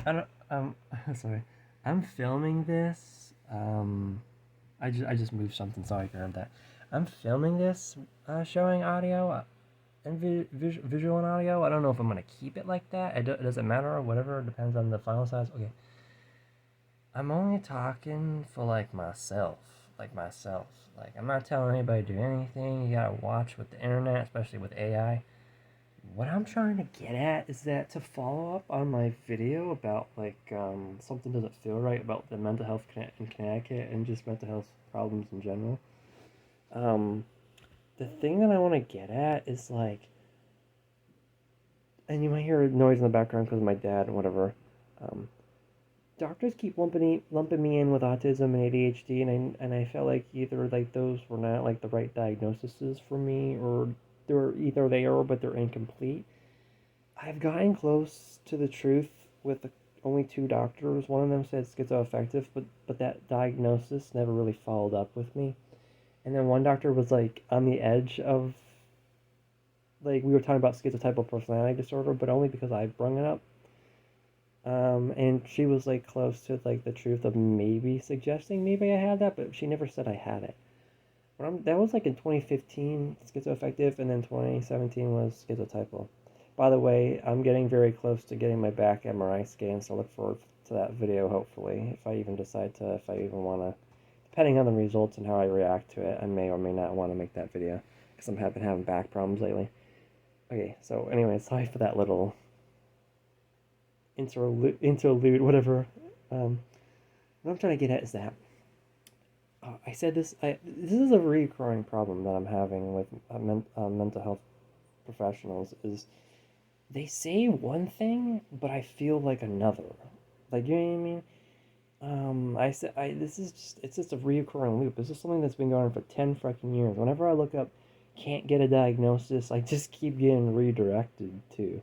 I don't. Sorry. I'm filming this. I just moved something so I grabbed that. I'm filming this, showing audio and visual and audio. I don't know if I'm gonna keep it like that. It doesn't matter or whatever. It depends on the file size. Okay. I'm only talking for like myself. Like myself. Like I'm not telling anybody to do anything. You gotta watch with the internet, especially with AI. What I'm trying to get at is that to follow up on my video about something doesn't feel right about the mental health in Connecticut and just mental health problems in general. Um, the thing that I want to get at is and you might hear a noise in the background because of my dad and whatever. Um, Doctors keep lumping me in with autism and ADHD, and I felt like either like those were not like the right diagnoses for me, or they are but they're incomplete. I've gotten close to the truth with only two doctors. One of them said schizoaffective, but that diagnosis never really followed up with me. And then one doctor was like on the edge of like we were talking about schizotypal personality disorder, but only because I brung it up. And she was like close to like the truth of maybe suggesting maybe I had that, but she never said I had it. That was like in 2015, schizoaffective, and then 2017 was schizotypal. By the way, I'm getting very close to getting my back MRI scan, so look forward to that video, hopefully. If I even want to, depending on the results and how I react to it, I may or may not want to make that video, because I'm having back problems lately. Okay, so anyway, sorry for that little interlude, whatever. What I'm trying to get at is that I said this. This is a recurring problem that I'm having with mental health professionals. Is they say one thing, but I feel like another. Like you know what I mean? I said this is just it's just a recurring loop. This is something that's been going on for 10 fucking years. Whenever I look up, can't get a diagnosis, I just keep getting redirected to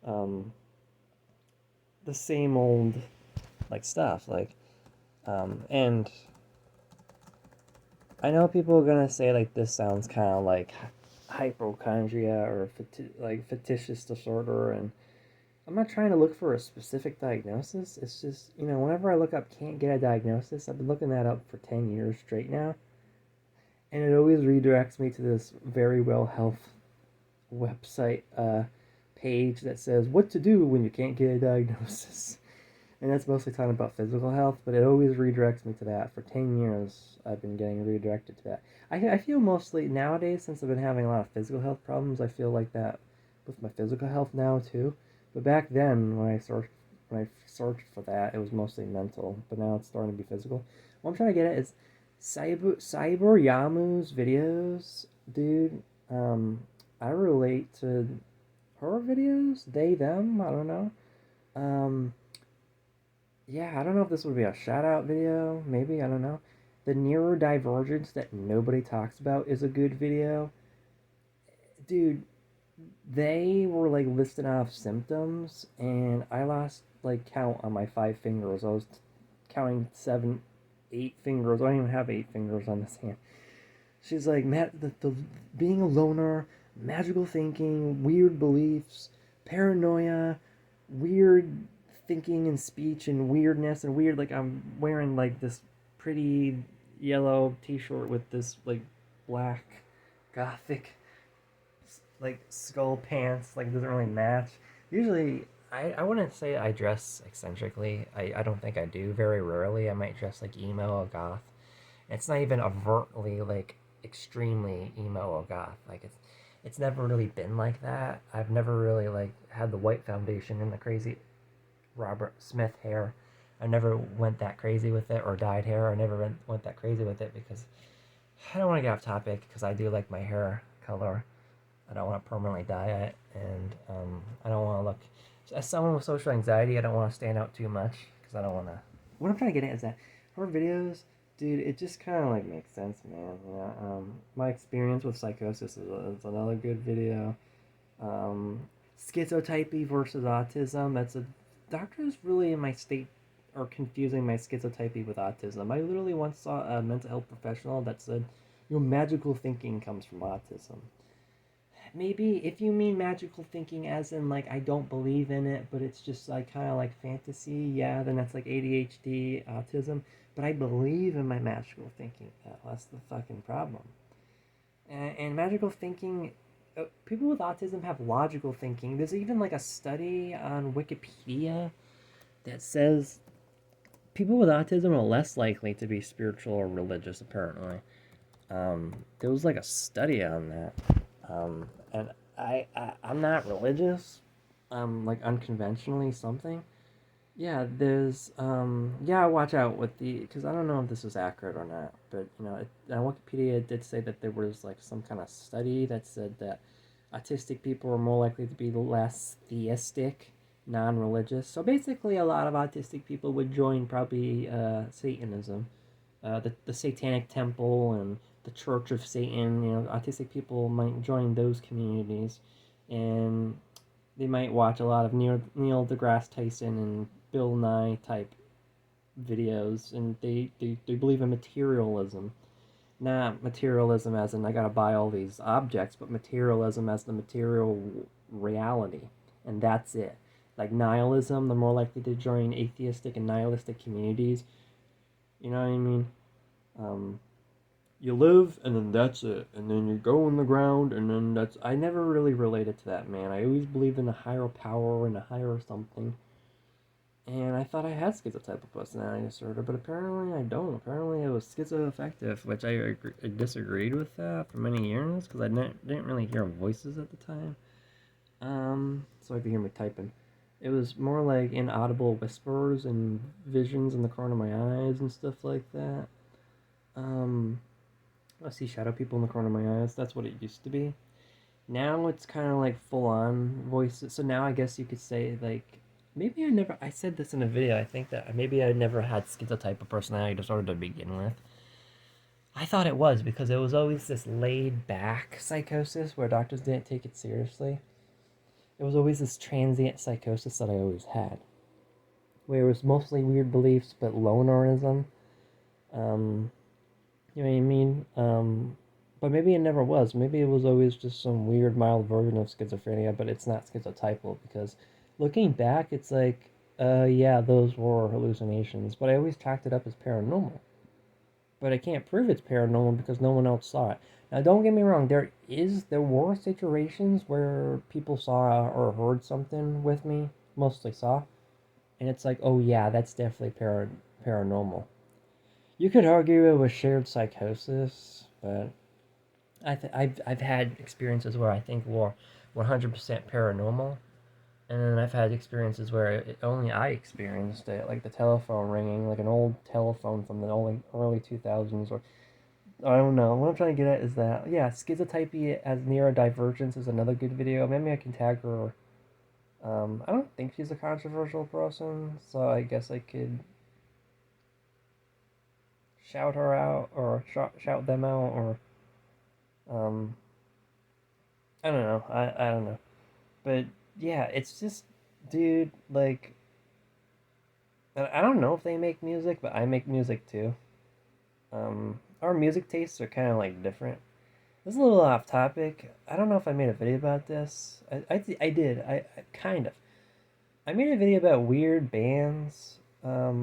um, the same old like stuff. And I know people are gonna say like this sounds kind of like hypochondria or like fictitious disorder, and I'm not trying to look for a specific diagnosis. It's just whenever I look up can't get a diagnosis, I've been looking that up for 10 years straight now, and it always redirects me to this very well health website page that says what to do when you can't get a diagnosis. And that's mostly talking about physical health, but it always redirects me to that. For 10 years, I've been getting redirected to that. I feel mostly nowadays, since I've been having a lot of physical health problems, I feel like that with my physical health now too. But back then, when I searched for that, it was mostly mental. But now it's starting to be physical. What I'm trying to get at is CyberYamu's videos, dude. I relate to her videos. They, them. I don't know. Um, yeah, I don't know if this would be a shout out video. Maybe, I don't know. The neurodivergence that nobody talks about is a good video. Dude, they were like listing off symptoms, and I lost like count on my 5 fingers. I was counting 7, 8 fingers. I don't even have 8 fingers on this hand. She's like, the being a loner, magical thinking, weird beliefs, paranoia, weird thinking and speech and weirdness and weird. Like I'm wearing like this pretty yellow T-shirt with this like black gothic like skull pants. Like it doesn't really match. Usually, I wouldn't say I dress eccentrically. I don't think I do. Very rarely, I might dress like emo or goth. It's not even overtly like extremely emo or goth. Like it's never really been like that. I've never really like had the white foundation and the crazy Robert Smith hair. I never went that crazy with it, or dyed hair. I never went that crazy with it because I don't want to get off topic because I do like my hair color. I don't want to permanently dye it, and I don't want to look. As someone with social anxiety, I don't want to stand out too much because I don't want to. What I'm trying to get at is that her videos, dude, it just kind of like makes sense, man. My experience with psychosis is another good video. Um, Schizotypy versus autism. That's a doctors really in my state are confusing my schizotypy with autism. I literally once saw a mental health professional that said, magical thinking comes from autism." maybe if you mean magical thinking as in like I don't believe in it, but it's just like kind of like fantasy, yeah, then that's like ADHD, autism. But I believe in my magical thinking. That's the fucking problem. And magical thinking, people with autism have logical thinking. There's even like a study on Wikipedia that says people with autism are less likely to be spiritual or religious, apparently. There was like a study on that. And I'm not religious. Like unconventionally something. Yeah, there's yeah, watch out with the because I don't know if this is accurate or not, but on Wikipedia did say that there was like some kind of study that said that autistic people are more likely to be less theistic, non-religious. So basically, a lot of autistic people would join probably Satanism, the Satanic Temple and the Church of Satan. Autistic people might join those communities, and they might watch a lot of Neil deGrasse Tyson and Bill Nye type videos, and they believe in materialism. Not materialism as in I gotta buy all these objects, but materialism as the material reality, and that's it. Like nihilism, they're more likely to join atheistic and nihilistic communities. You know what I mean? Um, you live, and then that's it, and then you go in the ground, and then that's. I never really related to that, man. I always believed in a higher power and a higher something. And I thought I had schizotypal personality disorder, but apparently I don't. Apparently it was schizoaffective, which I disagreed with that for many years because I didn't really hear voices at the time. So if you hear me typing, it was more like inaudible whispers and visions in the corner of my eyes and stuff like that. Um, I see shadow people in the corner of my eyes. That's what it used to be. Now it's kind of like full on voices. So now I guess you could say like maybe I said this in a video. I think that maybe I never had schizotype personality disorder to begin with. I thought it was because it was always this laid back psychosis where doctors didn't take it seriously. It was always this transient psychosis that I always had, where it was mostly weird beliefs but lonerism. Um, you know what I mean? But maybe it never was. Maybe it was always just some weird mild version of schizophrenia, but it's not schizotypal because looking back, it's like, yeah, those were hallucinations. But I always chalked it up as paranormal. But I can't prove it's paranormal because no one else saw it. Now, don't get me wrong. There were situations where people saw or heard something with me, mostly saw, and it's like, oh yeah, that's definitely paranormal. You could argue it was shared psychosis, but I've had experiences where I think were 100% paranormal, and then I've had experiences where only I experienced it, like the telephone ringing, like an old telephone from the early 2000s, or I don't know. What I'm trying to get at is that yeah, schizotypy as neurodivergence is another good video. Maybe I can tag her. I don't think she's a controversial person, so I guess I could shout her out or shout them out or um I don't know. I don't know. But yeah, it's just dude, like I don't know if they make music, but I make music too. Our music tastes are kind of like different. This is a little off topic. I don't know if I made a video about this. I did. I kind of. I made a video about weird bands. I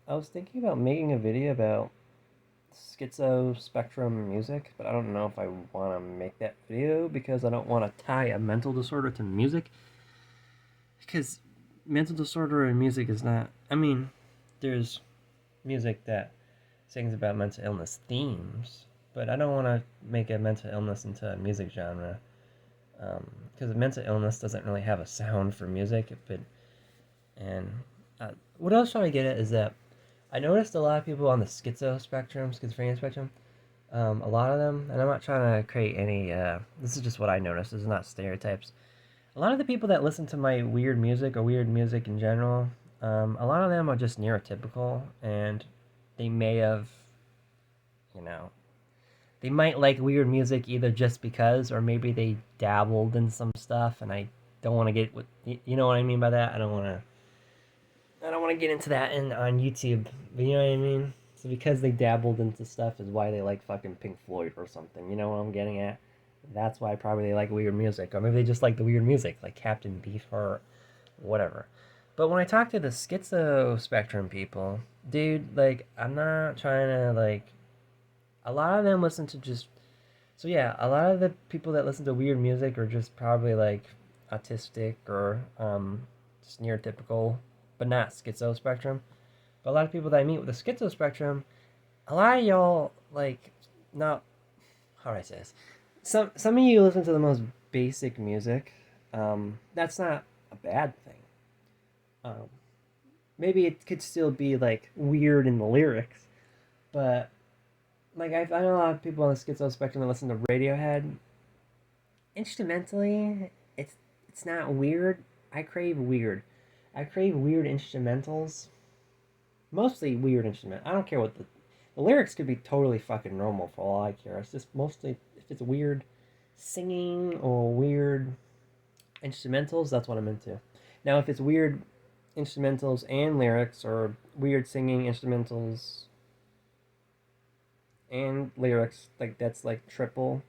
was thinking about making a video about schizo spectrum music, but I don't know if I want to make that video because I don't want to tie a mental disorder to music. Because mental disorder and music is not. I mean, there's music that sings about mental illness themes, but I don't want to make a mental illness into a music genre because mental illness doesn't really have a sound for music. But and what I was trying to get at is that I noticed a lot of people on the schizophrenia spectrum. A lot of them, and I'm not trying to create any. This is just what I noticed. This is not stereotypes. A lot of the people that listen to my weird music or weird music in general, a lot of them are just neurotypical, and they may have, you know, they might like weird music either just because, or maybe they dabbled in some stuff, and I don't want to get what you know what I mean by that. I don't want to get into that on YouTube. But you know what I mean? So because they dabbled into stuff is why they like fucking Pink Floyd or something. You know what I'm getting at? That's why probably they like weird music, or maybe they just like the weird music, like Captain Beef or whatever. But when I talk to the schizo spectrum people, dude, like I'm not trying to like. A lot of them listen to just so yeah. A lot of the people that listen to weird music are just probably like autistic or just neurotypical, but not schizo spectrum. But a lot of people that I meet with the schizo spectrum, a lot of y'all like not how do I say this? Some of you listen to the most basic music. That's not a bad thing. Um, Maybe it could still be like weird in the lyrics, but like I know a lot of people on the schizo spectrum that listen to Radiohead. Instrumentally, it's not weird. I crave weird. I crave weird instrumentals. Mostly weird instrument. I don't care what the lyrics could be totally fucking normal for all I care. It's just mostly if it's weird singing or weird instrumentals, that's what I'm into. Now, if it's weird instrumentals and lyrics, or weird singing instrumentals and lyrics, like that's like triple.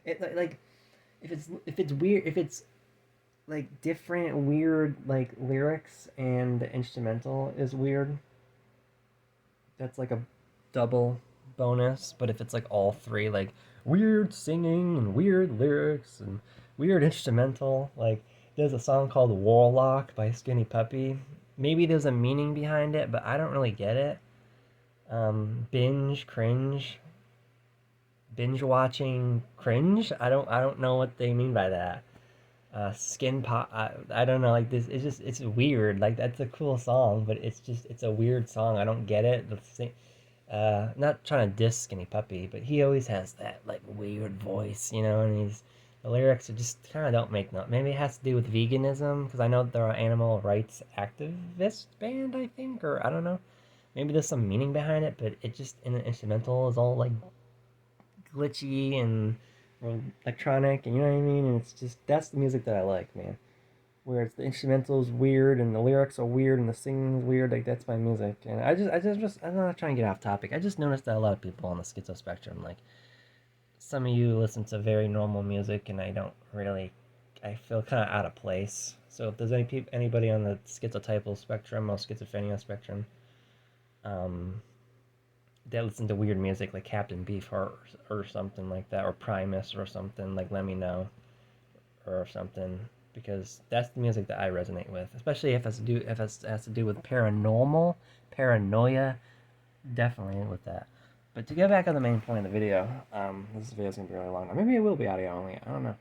It like if it's weird if it's like different weird like lyrics and the instrumental is weird, that's like a double bonus. But if it's like all three, like weird singing and weird lyrics and weird instrumental, like there's a song called Warlock by Skinny Puppy. Maybe there's a meaning behind it, but I don't really get it. Binge binge watching cringe. I don't know what they mean by that. Skin pop. I don't know. Like this, it's weird. Like that's a cool song, but it's a weird song. I don't get it. Not trying to diss Skinny Puppy, but he always has that like weird voice, and the lyrics are just kind of don't make no. Maybe it has to do with veganism because I know they're an animal rights activist band, I think, or I don't know. Maybe there's some meaning behind it, but it just in the instrumental is all like glitchy and electronic, and you know what I mean. And it's just that's the music that I like, man. Where it's the instrumentals weird and the lyrics are weird and the singing's weird. Like that's my music. And I'm not trying to get off topic. I just noticed that a lot of people on the schizo spectrum, like some of you listen to very normal music, and I don't really. I feel kind of out of place. So if there's anybody on the schizotypal spectrum or schizophrenia spectrum, um, that listen to weird music like Captain Beef or something like that, or Primus or something, like let me know or something, because that's the music that I resonate with, especially if it has to do with paranormal paranoia, definitely with that. But to get back on the main point of the video, this video is gonna be really long. Or maybe it will be audio only. I don't know.